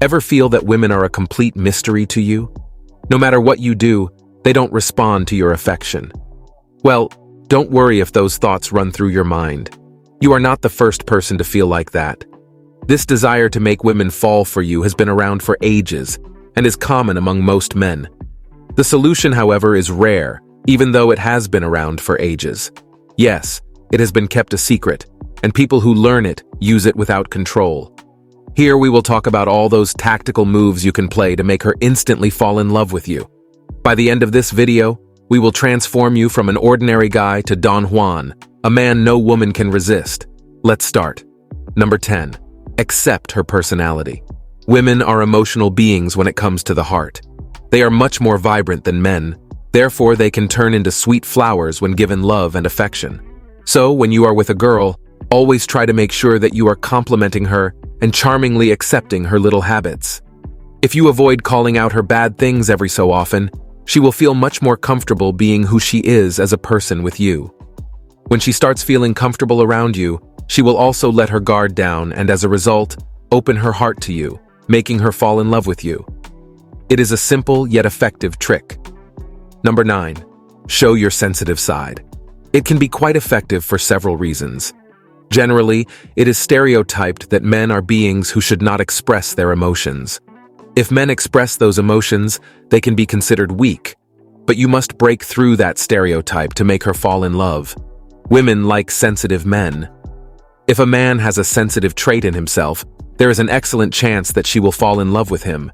Ever feel that women are a complete mystery to you? No matter what you do, they don't respond to your affection. Well, don't worry if those thoughts run through your mind. You are not the first person to feel like that. This desire to make women fall for you has been around for ages and is common among most men. The solution, however, is rare, even though it has been around for ages. Yes, it has been kept a secret, and people who learn it use it without control. Here we will talk about all those tactical moves you can play to make her instantly fall in love with you. By the end of this video, we will transform you from an ordinary guy to Don Juan, a man no woman can resist. Let's start. Number 10. Accept her personality. Women are emotional beings when it comes to the heart. They are much more vibrant than men, therefore they can turn into sweet flowers when given love and affection. So, when you are with a girl, always try to make sure that you are complimenting her and charmingly accepting her little habits. If you avoid calling out her bad things every so often, she will feel much more comfortable being who she is as a person with you. When she starts feeling comfortable around you, she will also let her guard down and as a result, open her heart to you, making her fall in love with you. It is a simple yet effective trick. Number 9. Show your sensitive side. It can be quite effective for several reasons. Generally, it is stereotyped that men are beings who should not express their emotions. If men express those emotions, they can be considered weak, but you must break through that stereotype to make her fall in love. Women like sensitive men. If a man has a sensitive trait in himself, there is an excellent chance that she will fall in love with him.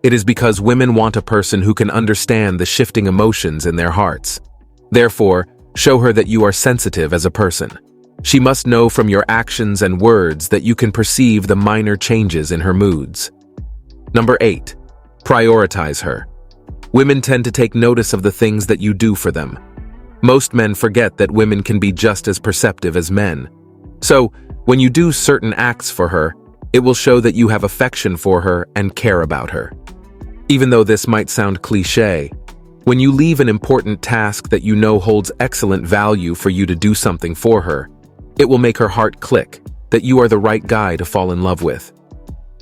It is because women want a person who can understand the shifting emotions in their hearts. Therefore, show her that you are sensitive as a person. She must know from your actions and words that you can perceive the minor changes in her moods. Number 8. Prioritize her. Women tend to take notice of the things that you do for them. Most men forget that women can be just as perceptive as men. So, when you do certain acts for her, it will show that you have affection for her and care about her. Even though this might sound cliché, when you leave an important task that you know holds excellent value for you to do something for her, it will make her heart click that you are the right guy to fall in love with.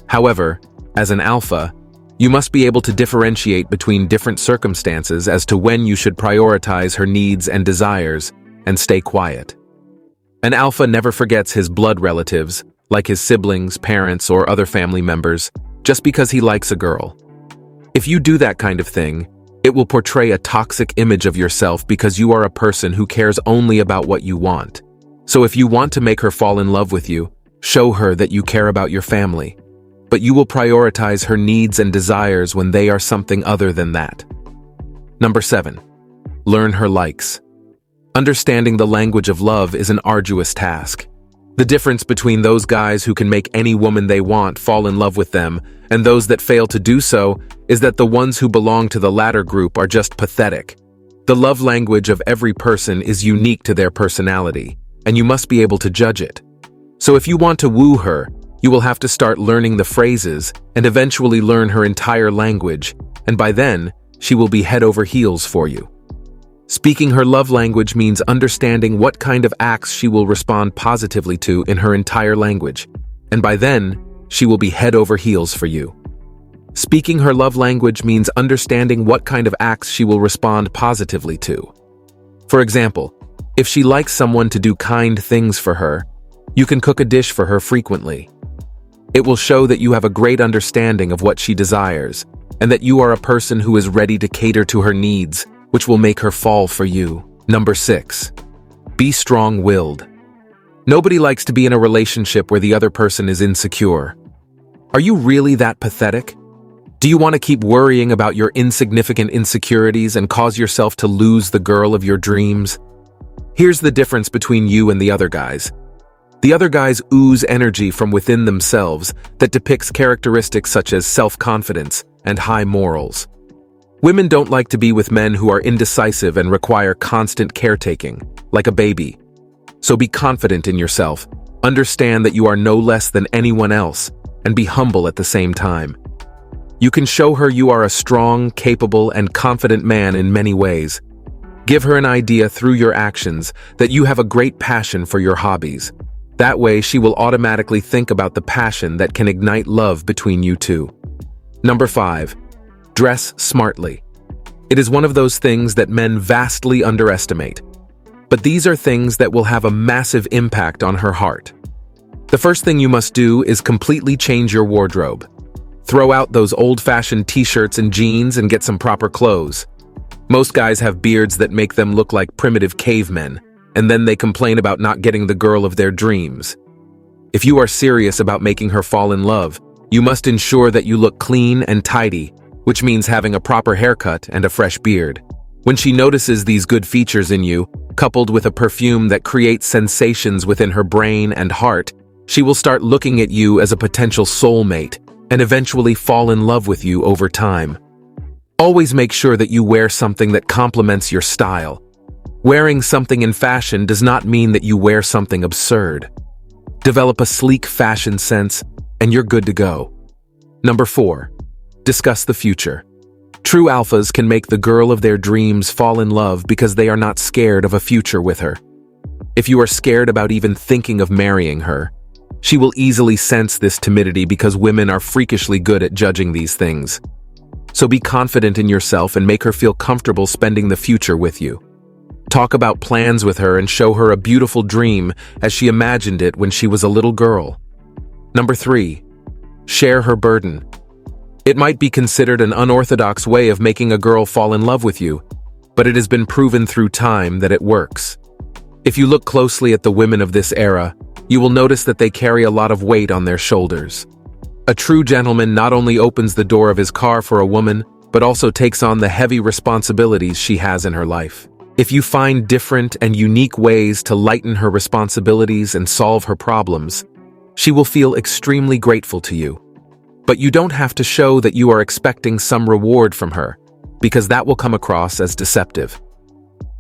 However, as an alpha, you must be able to differentiate between different circumstances as to when you should prioritize her needs and desires and stay quiet. An alpha never forgets his blood relatives, like his siblings, parents, or other family members, just because he likes a girl. If you do that kind of thing, it will portray a toxic image of yourself because you are a person who cares only about what you want. So if you want to make her fall in love with you, show her that you care about your family, but you will prioritize her needs and desires when they are something other than that. Number 7. Learn her likes. Understanding the language of love is an arduous task. The difference between those guys who can make any woman they want fall in love with them and those that fail to do so is that the ones who belong to the latter group are just pathetic. The love language of every person is unique to their personality, and you must be able to judge it. So if you want to woo her, you will have to start learning the phrases and eventually learn her entire language, and by then, she will be head over heels for you. Speaking her love language means understanding what kind of acts she will respond positively to in her entire language, and by then, she will be head over heels for you. Speaking her love language means understanding what kind of acts she will respond positively to. For example, if she likes someone to do kind things for her, you can cook a dish for her frequently. It will show that you have a great understanding of what she desires, and that you are a person who is ready to cater to her needs, which will make her fall for you. Number 6. Be strong-willed. Nobody likes to be in a relationship where the other person is insecure. Are you really that pathetic? Do you want to keep worrying about your insignificant insecurities and cause yourself to lose the girl of your dreams? Here's the difference between you and the other guys. The other guys ooze energy from within themselves that depicts characteristics such as self-confidence and high morals. Women don't like to be with men who are indecisive and require constant caretaking, like a baby. So be confident in yourself, understand that you are no less than anyone else, and be humble at the same time. You can show her you are a strong, capable, and confident man in many ways. Give her an idea through your actions that you have a great passion for your hobbies. That way, she will automatically think about the passion that can ignite love between you two. Number 5. Dress smartly. It is one of those things that men vastly underestimate. But these are things that will have a massive impact on her heart. The first thing you must do is completely change your wardrobe. Throw out those old-fashioned t-shirts and jeans and get some proper clothes. Most guys have beards that make them look like primitive cavemen, and then they complain about not getting the girl of their dreams. If you are serious about making her fall in love, you must ensure that you look clean and tidy, which means having a proper haircut and a fresh beard. When she notices these good features in you, coupled with a perfume that creates sensations within her brain and heart, she will start looking at you as a potential soulmate and eventually fall in love with you over time. Always make sure that you wear something that complements your style. Wearing something in fashion does not mean that you wear something absurd. Develop a sleek fashion sense, and you're good to go. Number 4. Discuss the future. True alphas can make the girl of their dreams fall in love because they are not scared of a future with her. If you are scared about even thinking of marrying her, she will easily sense this timidity because women are freakishly good at judging these things. So be confident in yourself and make her feel comfortable spending the future with you. Talk about plans with her and show her a beautiful dream as she imagined it when she was a little girl. Number 3. Share her burden. It might be considered an unorthodox way of making a girl fall in love with you, but it has been proven through time that it works. If you look closely at the women of this era, you will notice that they carry a lot of weight on their shoulders. A true gentleman not only opens the door of his car for a woman, but also takes on the heavy responsibilities she has in her life. If you find different and unique ways to lighten her responsibilities and solve her problems, she will feel extremely grateful to you. But you don't have to show that you are expecting some reward from her, because that will come across as deceptive.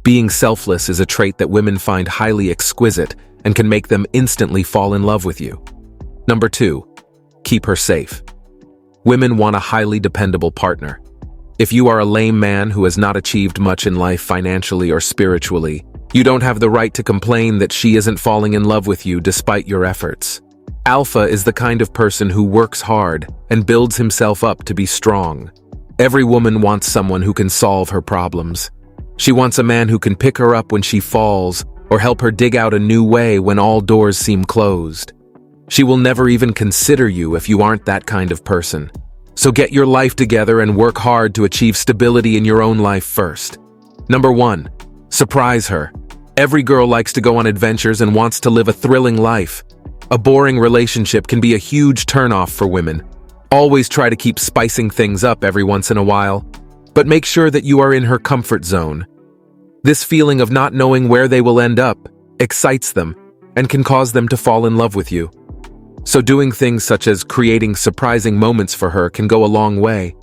Being selfless is a trait that women find highly exquisite and can make them instantly fall in love with you. Number 2. Keep her safe. Women want a highly dependable partner. If you are a lame man who has not achieved much in life financially or spiritually, you don't have the right to complain that she isn't falling in love with you despite your efforts. Alpha is the kind of person who works hard and builds himself up to be strong. Every woman wants someone who can solve her problems. She wants a man who can pick her up when she falls or help her dig out a new way when all doors seem closed. She will never even consider you if you aren't that kind of person. So get your life together and work hard to achieve stability in your own life first. Number 1. Surprise her. Every girl likes to go on adventures and wants to live a thrilling life. A boring relationship can be a huge turnoff for women. Always try to keep spicing things up every once in a while, but make sure that you are in her comfort zone. This feeling of not knowing where they will end up excites them and can cause them to fall in love with you. So doing things such as creating surprising moments for her can go a long way.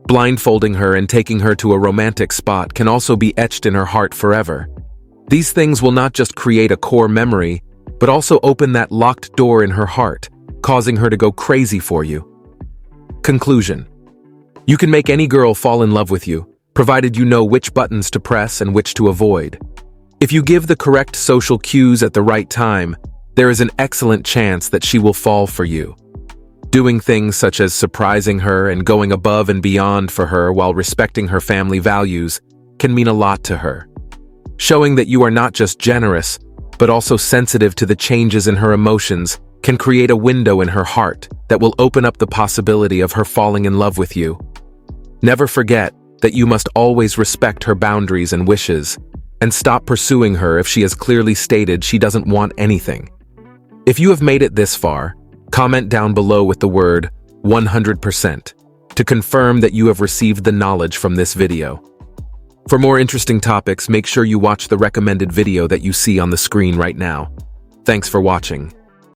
Blindfolding her and taking her to a romantic spot can also be etched in her heart forever. These things will not just create a core memory, but also open that locked door in her heart, causing her to go crazy for you. Conclusion. You can make any girl fall in love with you, provided you know which buttons to press and which to avoid. If you give the correct social cues at the right time, there is an excellent chance that she will fall for you. Doing things such as surprising her and going above and beyond for her while respecting her family values can mean a lot to her. Showing that you are not just generous, but also sensitive to the changes in her emotions can create a window in her heart that will open up the possibility of her falling in love with you. Never forget that you must always respect her boundaries and wishes, and stop pursuing her if she has clearly stated she doesn't want anything. If you have made it this far, comment down below with the word 100% to confirm that you have received the knowledge from this video. For more interesting topics, make sure you watch the recommended video that you see on the screen right now. Thanks for watching.